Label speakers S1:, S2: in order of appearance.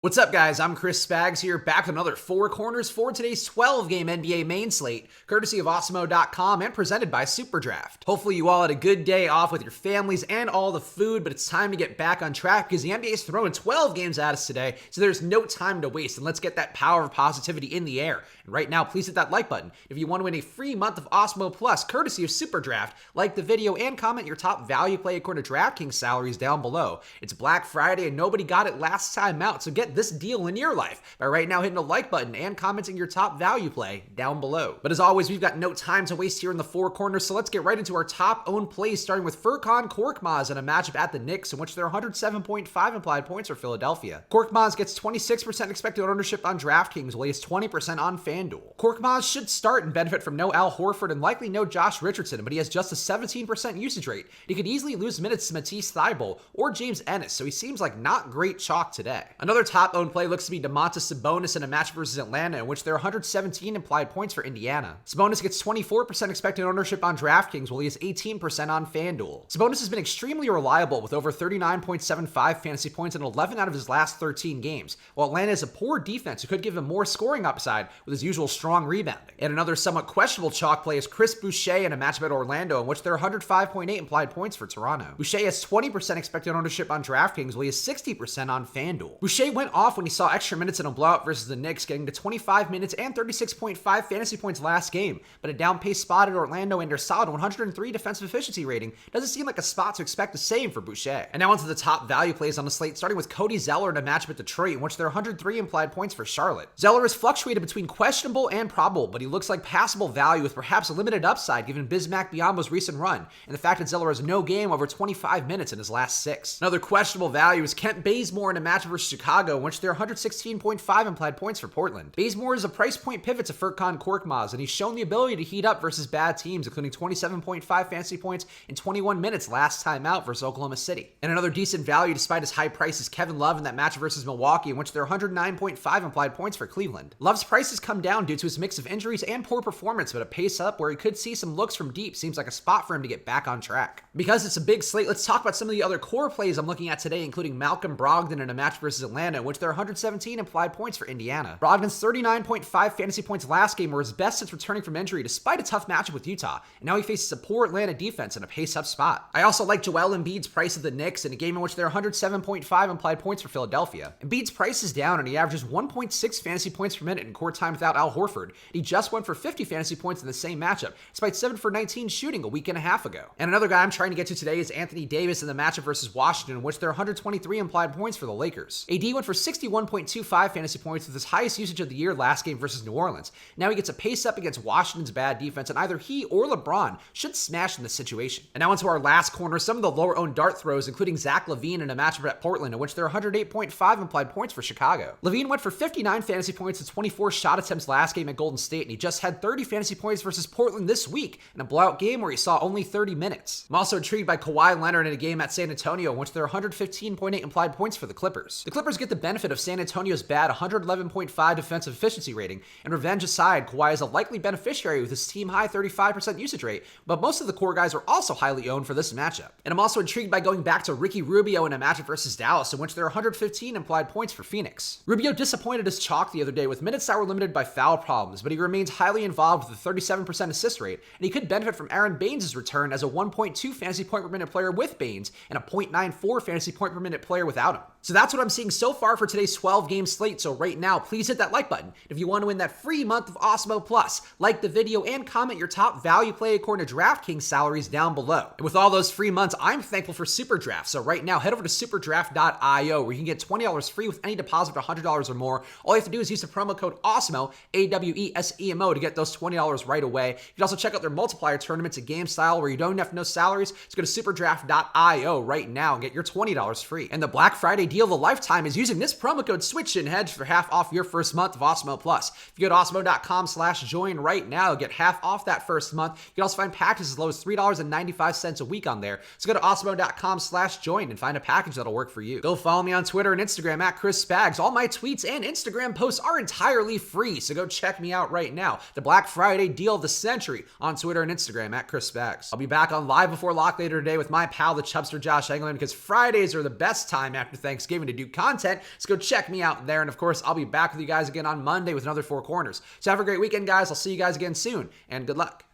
S1: What's up, guys? I'm Chris Spags here, back with another Four Corners for today's 12-game NBA main slate, courtesy of Awesemo.com and presented by SuperDraft. Hopefully you all had a good day off with your families and all the food, but it's time to get back on track because the NBA is throwing 12 games at us today, so there's no time to waste, and let's get that power of positivity in the air. And right now, please hit that like button if you want to win a free month of Awesemo Plus, courtesy of SuperDraft. Like the video and comment your top value play according to Draftkings salaries down below. It's Black Friday and nobody got it last time out, so get this deal in your life by right now hitting the like button and commenting your top value play down below. But as always, we've got no time to waste here in the Four Corners, so let's get right into our top owned plays, starting with Furkan Korkmaz in a matchup at the Knicks, in which there are 107.5 implied points for Philadelphia. Korkmaz gets 26% expected ownership on Draftkings, while he has 20% on FanDuel. Korkmaz should start and benefit from no Al Horford and likely no Josh Richardson, but he has just a 17% usage rate. He could easily lose minutes to Matisse Thybulle or James Ennis, so he seems like not great chalk today. Another top owned play looks to be Domantas Sabonis in a match versus Atlanta, in which there are 117 implied points for Indiana. Sabonis gets 24% expected ownership on Draftkings, while he has 18% on FanDuel. Sabonis has been extremely reliable with over 39.75 fantasy points in 11 out of his last 13 games, while Atlanta is a poor defense who could give him more scoring upside with his usual strong rebounding. And another somewhat questionable chalk play is Chris Boucher in a matchup at Orlando, in which there are 105.8 implied points for Toronto. Boucher has 20% expected ownership on Draftkings, while he has 60% on FanDuel. Boucher went off when he saw extra minutes in a blowout versus the Knicks, getting to 25 minutes and 36.5 fantasy points last game, but a down-paced spot at Orlando and their solid 103 defensive efficiency rating doesn't seem like a spot to expect the same for Boucher. And now onto the top value plays on the slate, starting with Cody Zeller in a matchup at Detroit, in which there are 103 implied points for Charlotte. Zeller has fluctuated between questionable and probable, but he looks like passable value with perhaps a limited upside given Bismack Biyombo's recent run, and the fact that Zeller has no game over 25 minutes in his last 6. Another questionable value is Kent Bazemore in a matchup versus Chicago, in which there are 116.5 implied points for Portland. Bazemore is a price point pivot to Furkan Korkmaz, and he's shown the ability to heat up versus bad teams, including 27.5 fantasy points in 21 minutes last time out versus Oklahoma City. And another decent value despite his high price is Kevin Love in that match versus Milwaukee, in which there are 109.5 implied points for Cleveland. Love's price has come down due to his mix of injuries and poor performance, but a pace up where he could see some looks from deep seems like a spot for him to get back on track. Because it's a big slate, let's talk about some of the other core plays I'm looking at today, including Malcolm Brogdon in a match versus Atlanta, in which there are 117 implied points for Indiana. Brogdon's 39.5 fantasy points last game were his best since returning from injury despite a tough matchup with Utah, and now he faces a poor Atlanta defense in a pace-up spot. I also like Joel Embiid's price of the Knicks in a game in which there are 107.5 implied points for Philadelphia. Embiid's price is down and he averages 1.6 fantasy points per minute in court time without Al Horford. He just went for 50 fantasy points in the same matchup, despite 7 for 19 shooting a week and a half ago. And another guy I'm trying to get to today is Anthony Davis in the matchup versus Washington, in which there are 123 implied points for the Lakers. AD went for 61.25 fantasy points with his highest usage of the year last game versus New Orleans. Now he gets a pace up against Washington's bad defense, and either he or LeBron should smash in this situation. And now into our last corner, some of the lower owned dart throws, including Zach LaVine in a matchup at Portland, in which there are 108.5 implied points for Chicago. LaVine went for 59 fantasy points and 24 shot attempts last game at Golden State, and he just had 30 fantasy points versus Portland this week in a blowout game where he saw only 30 minutes. I'm also intrigued by Kawhi Leonard in a game at San Antonio, in which there are 115.8 implied points for the Clippers. The Clippers get the benefit of San Antonio's bad 111.5 defensive efficiency rating, and revenge aside, Kawhi is a likely beneficiary with his team-high 35% usage rate, but most of the core guys are also highly owned for this matchup. And I'm also intrigued by going back to Ricky Rubio in a matchup versus Dallas, in which there are 115 implied points for Phoenix. Rubio disappointed his chalk the other day with minutes that were limited by foul problems, but he remains highly involved with a 37% assist rate, and he could benefit from Aaron Baines' return as a 1.2 fantasy point per minute player with Baines and a 0.94 fantasy point per minute player without him. So that's what I'm seeing so far for today's 12-game slate. So right now, please hit that like button if you want to win that free month of Awesemo Plus. Like the video and comment your top value play according to Draftkings salaries down below. And with all those free months, I'm thankful for SuperDraft. So right now, head over to superdraft.io where you can get $20 free with any deposit of $100 or more. All you have to do is use the promo code AWESEMO, AWESEMO, to get those $20 right away. You can also check out their multiplier tournaments at Game Style where you don't have to know salaries. So go to superdraft.io right now and get your $20 free. And the Black Friday deal of a lifetime is using this promo code SWITCHANDHEADS for half off your first month of Awesemo Plus. If you go to awesemo.com/join right now, get half off that first month. You can also find packages as low as $3.95 a week on there. So go to awesemo.com/join and find a package that'll work for you. Go follow me on Twitter and Instagram at Chris Spags. All my tweets and Instagram posts are entirely free, so go check me out right now. The Black Friday deal of the century on Twitter and Instagram at Chris Spags. I'll be back on Live Before Lock later today with my pal, the Chubster Josh Engelman, because Fridays are the best time after Thanksgiving Thanksgiving to do content. So go check me out there. And of course, I'll be back with you guys again on Monday with another Four Corners. So have a great weekend, guys. I'll see you guys again soon, and good luck.